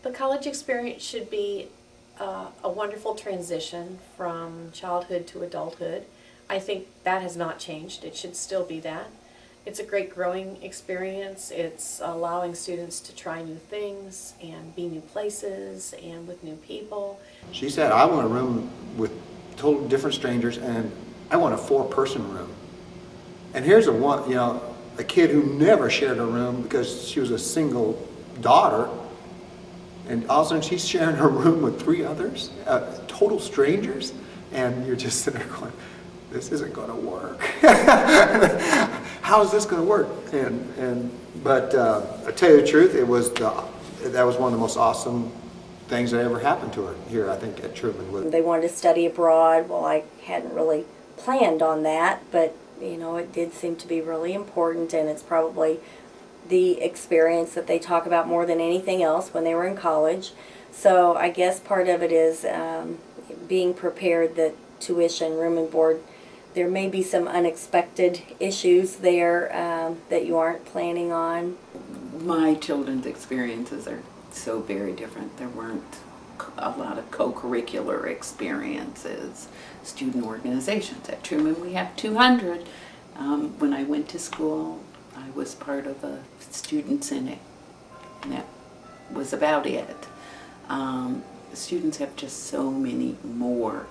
The college experience should be a wonderful transition from childhood to adulthood. I think that has not changed. It should still be that. It's a great growing experience. It's allowing students to try new things and be new places and with new people. She said, I want a room with totally different strangers, and I want a 4-person room. And here's a kid who never shared a room because she was a single daughter, and all of a sudden she's sharing her room with 3 others, total strangers, and you're just sitting there going, this isn't going to work. How is this going to work? But I tell you the truth, that was one of the most awesome things that ever happened to her here, I think, at Truman. They wanted to study abroad. Well, I hadn't really planned on that, but you know, it did seem to be really important, and it's probably the experience that they talk about more than anything else when they were in college. So I guess part of it is being prepared that tuition, room and board, there may be some unexpected issues there that you aren't planning on. My children's experiences are so very different. There weren't a lot of co-curricular experiences, student organizations. At Truman we have 200. When I went to school, I was part of a student senate, and that was about it. Students have just so many more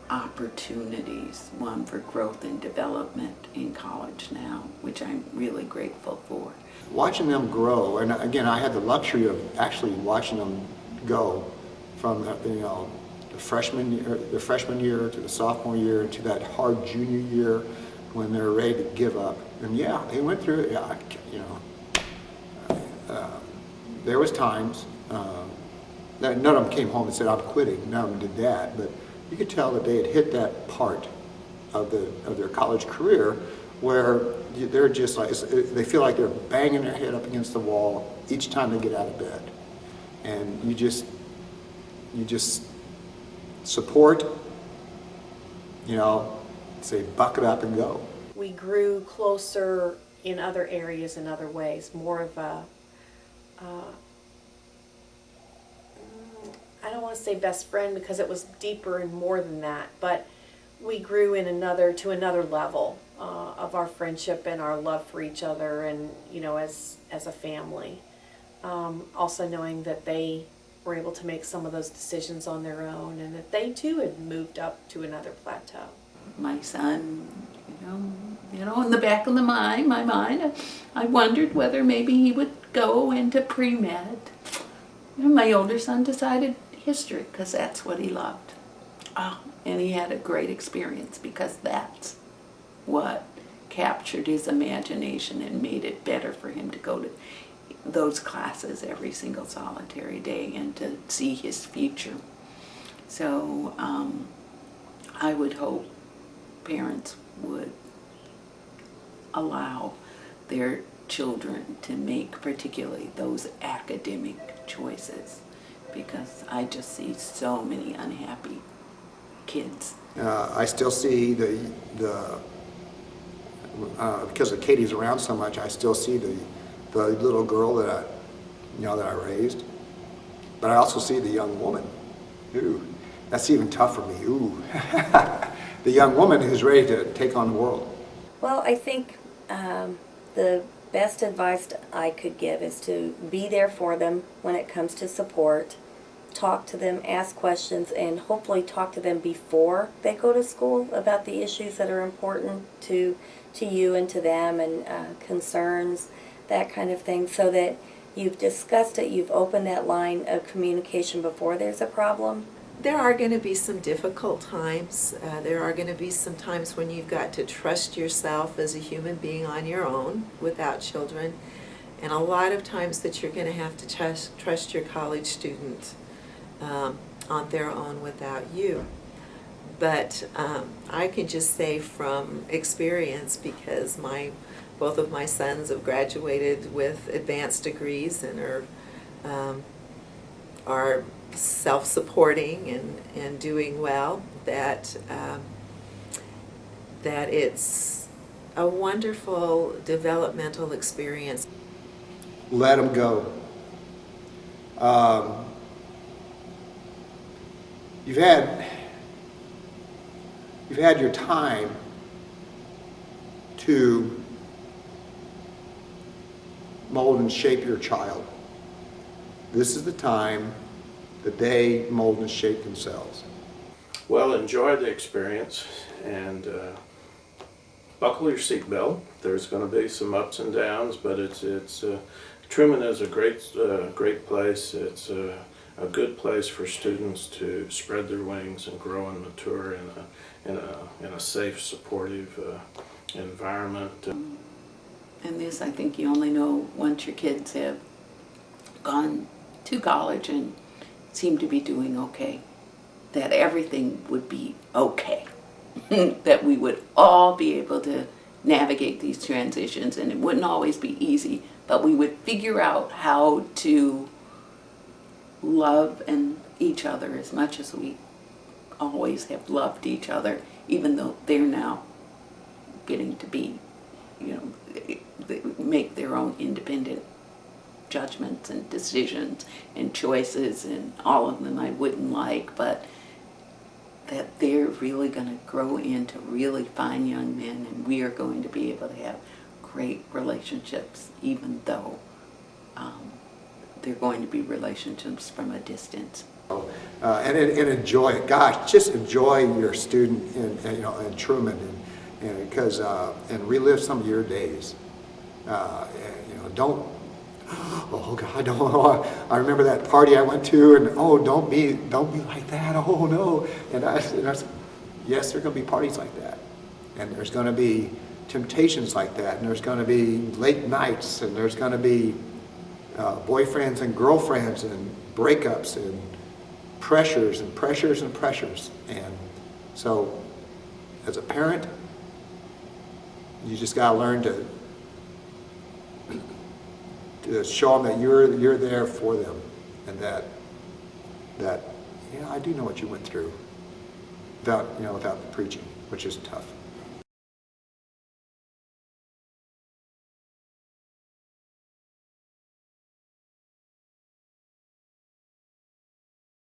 opportunities, one for growth and development in college now, which I'm really grateful for. Watching them grow, and again, I had the luxury of actually watching them go from the freshman year to the sophomore year to that hard junior year when they're ready to give up. And yeah, they went through it. Yeah, there was times none of them came home and said, I'm quitting. None of them did that, but you could tell that they had hit that part of their college career where they're just like, they feel like they're banging their head up against the wall each time they get out of bed. And you just support, say buck it up and go. We grew closer in other areas, in other ways, more of a, I don't want to say best friend because it was deeper and more than that, but we grew to another level of our friendship and our love for each other, and as a family. Also knowing that they were able to make some of those decisions on their own, and that they too had moved up to another plateau. My son, in the back of my mind, I wondered whether maybe he would go into pre-med. My older son decided history because that's what he loved. And he had a great experience because that's what captured his imagination and made it better for him to go to those classes every single solitary day and to see his future. So I would hope parents would allow their children to make particularly those academic choices, because I just see so many unhappy kids. I still see because of Katie's around so much, I still see the little girl that I raised, but I also see the young woman. Ooh, that's even tougher for me. Ooh, the young woman who's ready to take on the world. Well, I think the best advice I could give is to be there for them when it comes to support. Talk to them, ask questions, and hopefully talk to them before they go to school about the issues that are important to you and to them, and concerns, that kind of thing, so that you've discussed it, you've opened that line of communication before there's a problem. There are going to be some difficult times. There are going to be some times when you've got to trust yourself as a human being on your own without children, and a lot of times that you're going to have to trust your college student on their own without you. But I can just say from experience, because both of my sons have graduated with advanced degrees and are self-supporting and doing well, that it's a wonderful developmental experience. Let them go. Um, you've had your time to mold and shape your child. This is the time that they mold and shape themselves. Well, enjoy the experience and buckle your seatbelt. There's going to be some ups and downs, but it's Truman is a great place. It's a good place for students to spread their wings and grow and mature in a safe, supportive environment. And this, I think you only know once your kids have gone to college and seem to be doing okay, that everything would be okay. That we would all be able to navigate these transitions, and it wouldn't always be easy, but we would figure out how to love each other as much as we always have loved each other, even though they're now getting to be, they make their own independent judgments and decisions and choices, and all of them I wouldn't like, but that they're really going to grow into really fine young men, and we are going to be able to have great relationships, even though they're going to be relationships from a distance. And enjoy it. Gosh, just enjoy your student in Truman, and because and relive some of your days. Don't. Oh God! Don't. I remember that party I went to, and don't be like that. Oh no! And I said, yes, there are going to be parties like that, and there's going to be temptations like that, and there's going to be late nights, and there's going to be boyfriends and girlfriends, and breakups, and pressures and pressures and pressures. And so, as a parent, you just got to learn to show them that you're there for them, and that I do know what you went through, without the preaching, which is tough.